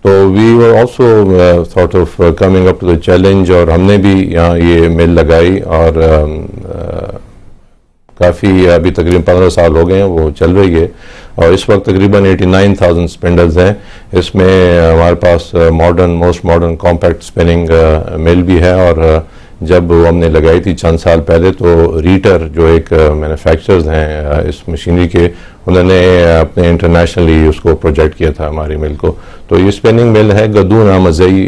तो we were also sort of coming up to the challenge, और हमने भी यहाँ ये मिल लगाई और काफ़ी अभी तकरीबन 15 साल हो गए हैं वो चल रही है, और इस वक्त तकरीबन 89,000 स्पिंडल्स हैं। इसमें हमारे पास most modern compact spinning mill भी है, और जब वो हमने लगाई थी चंद साल पहले तो रीटर जो एक मैन्युफैक्चरर्स हैं इस मशीनरी के, उन्होंने अपने इंटरनेशनली उसको प्रोजेक्ट किया था हमारी मिल को। तो ये स्पिनिंग मिल है गदून आमजई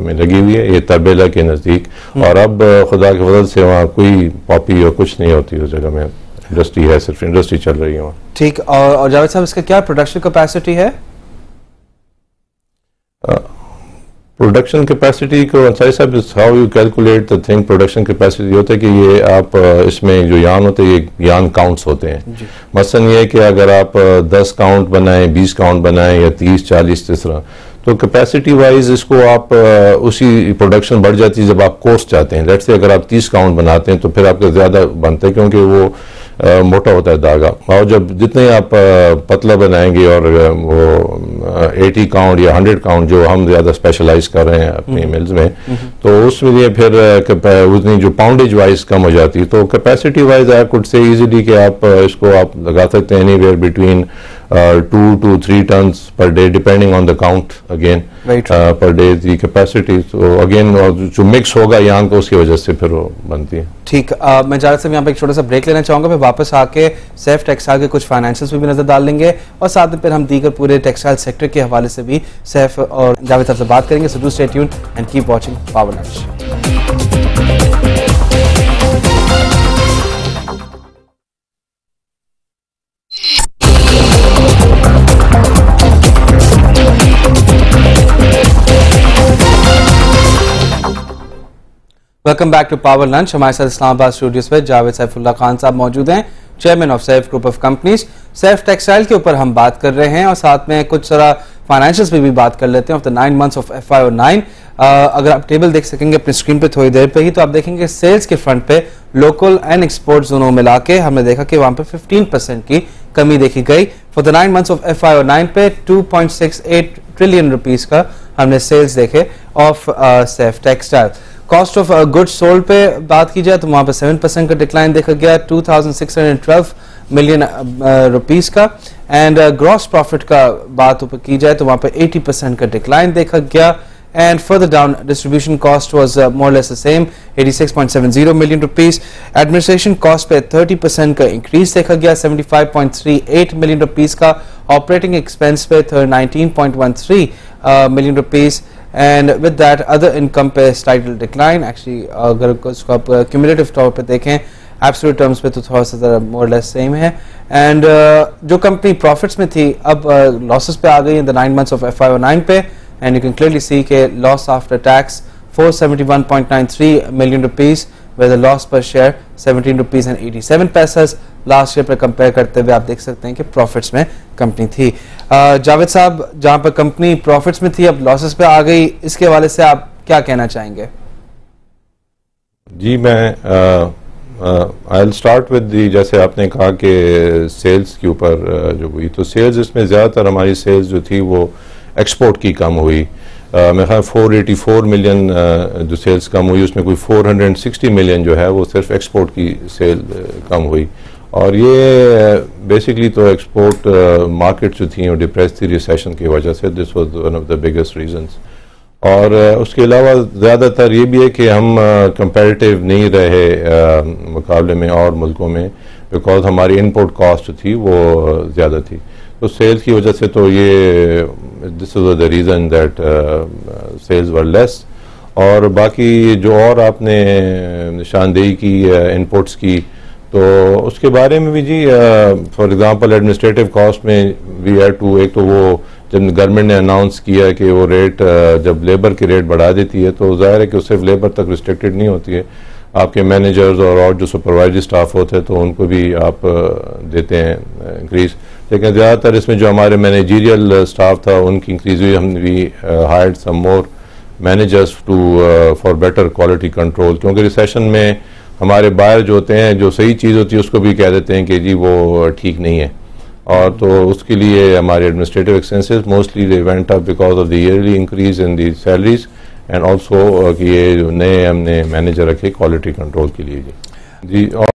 में लगी हुई है, ये तरबेला के नज़दीक, और अब खुदा के फजल से वहाँ कोई पॉपी और कुछ नहीं होती उस जगह में, इंडस्ट्री है, सिर्फ इंडस्ट्री चल रही है वहाँ। ठीक, और जावेद साहब इसका क्या प्रोडक्शन कैपेसिटी है? प्रोडक्शन कैपेसिटी को अंसारी साहब, how you calculate the thing. Production capacity होता है कि ये आप इसमें जो यान होते हैं ये यान काउंट्स होते हैं। मसलन ये है कि अगर आप 10 काउंट बनाएं, 20 काउंट बनाएं या 30-40 इस तरह, तो कैपेसिटी वाइज इसको आप उसी प्रोडक्शन बढ़ जाती है जब आप कोस्ट जाते हैं। लेट्स से अगर आप 30 काउंट बनाते हैं तो फिर आपका ज़्यादा बनते हैं क्योंकि वो मोटा होता है धागा, और जब जितने आप पतला बनाएंगे और वो 80 काउंट या 100 काउंट जो हम ज़्यादा स्पेशलाइज कर रहे हैं अपनी मिल्स में, तो उसमें लिए फिर उतनी जो पाउंडेज वाइज कम हो जाती है। तो capacity wise I could say easily कि आप इसको आप लगा सकते हैं anywhere between 2 to 3 tons per day depending on the count again per day the capacity। तो अगेन जो मिक्स होगा यहाँ को उसकी वजह से फिर वो बनती है। ठीक, मैं जावेद साहब यहाँ पे एक छोटा सा ब्रेक लेना चाहूंगा, फिर वापस आके सैफ टेक्सटाइल के कुछ फाइनेंशियल्स पे भी नजर डाल लेंगे, और साथ में फिर हम दीगर पूरे टेक्सटाइल सेक्टर के हवाले से भी सैफ और जावेद साहब से बात करेंगे। So do stay tuned and keep watching Power Lunch. Welcome back to Power Lunch. हमारे साथ इस्लामाबाद स्टूडियोज में जावेद सैफुल्लाह खान साहब मौजूद हैं, chairman of Saif group of companies. Saif textile के ऊपर हम बात कर रहे हैं और साथ में कुछ सारा फाइनेंशियल्स पे भी बात कर लेते हैं of the 9 months of FY09। अगर आप टेबल देख सकेंगे अपनी स्क्रीन पे थोड़ी देर पे ही, तो आप देखेंगे सेल्स के फ्रंट पे लोकल एंड एक्सपोर्ट दोनों मिला के हमने देखा कि वहां पे 15% की कमी देखी गई। For the 9 months of FY09 पे 2.68 ट्रिलियन रुपीज का हमने सेल्स देखे of Saif textile. Cost of goods sold पे बात की जाए तो वहां पे 7% का डिक्लाइन देखा गया, 2612 मिलियन रुपीस का। एंड ग्रॉस प्रॉफिट का बात की जाए तो वहां पे 80% का डिक्लाइन देखा गया। And further down, distribution cost was more or less the same, 86.70 million rupees. Administration cost पे 30% का increase देखा गया, 75.38 million rupees का. Operating expense पे 19.13 million rupees. And with that, other income पे slight decline. Actually, अगर उसको आप cumulative तौर पे देखें, absolute terms पे तो थोड़ा सा more or less same है. And जो company profits में थी, अब losses पे आ गई in the 9 months of FY09 पे. And you can clearly see के loss after tax 471.93 million rupees, where the loss per share 17 rupees and 87 पैसेस last year पर कंपेयर करते हुए आप देख सकते हैं कि प्रॉफिट्स में कंपनी थी। जावेद साहब, जहां पर कंपनी प्रॉफिट्स में थी अब लॉसेस पे आ गई, इसके हवाले से आप क्या कहना चाहेंगे? जी, मैं I will start with the, जैसे आपने कहा कि सेल्स के ऊपर जो हुई, तो सेल्स इसमें ज़्यादातर हमारी सेल्स जो थी वो एक्सपोर्ट की कम हुई। मेरे ख्याल 484 मिलियन जो सेल्स कम हुई, उसमें कोई 460 मिलियन जो है वो सिर्फ एक्सपोर्ट की सेल कम हुई। और ये बेसिकली तो एक्सपोर्ट मार्केट जो थी वो डिप्रेस थी रिसेशन की वजह से, this was one of the biggest reasons. और उसके अलावा ज़्यादातर ये भी है कि हम कंपैरेटिव नहीं रहे मुकाबले में और मुल्कों में, बिकॉज हमारी इनपुट कॉस्ट जो थी वो ज़्यादा थी, तो सेल्स की वजह से तो ये this is the reason that sales were less. और बाकी जो और आपने निशानदेही की इनपुट्स की, तो उसके बारे में भी जी, फॉर एग्जांपल एडमिनिस्ट्रेटिव कॉस्ट में वी हैड टू, एक तो वो जब गवर्नमेंट ने अनाउंस किया कि वो रेट जब लेबर की रेट बढ़ा देती है तो जाहिर है कि सिर्फ लेबर तक रिस्ट्रिक्टेड नहीं होती है, आपके मैनेजर्स और जो सुपरवाइजरी स्टाफ होते हैं तो उनको भी आप देते हैं इंक्रीज। लेकिन ज़्यादातर इसमें जो हमारे मैनेजरियल स्टाफ था उनकी इंक्रीज हुई। हम we hired some more managers to for better quality control, क्योंकि रिसेशन में हमारे बायर जो होते हैं, जो सही चीज़ होती है उसको भी कह देते हैं कि जी वो ठीक नहीं है, और तो उसके लिए हमारे administrative expenses mostly they went up because of the yearly increase in the salaries and also कि ये जो नए हमने मैनेजर रखे क्वालिटी कंट्रोल के लिए जी। और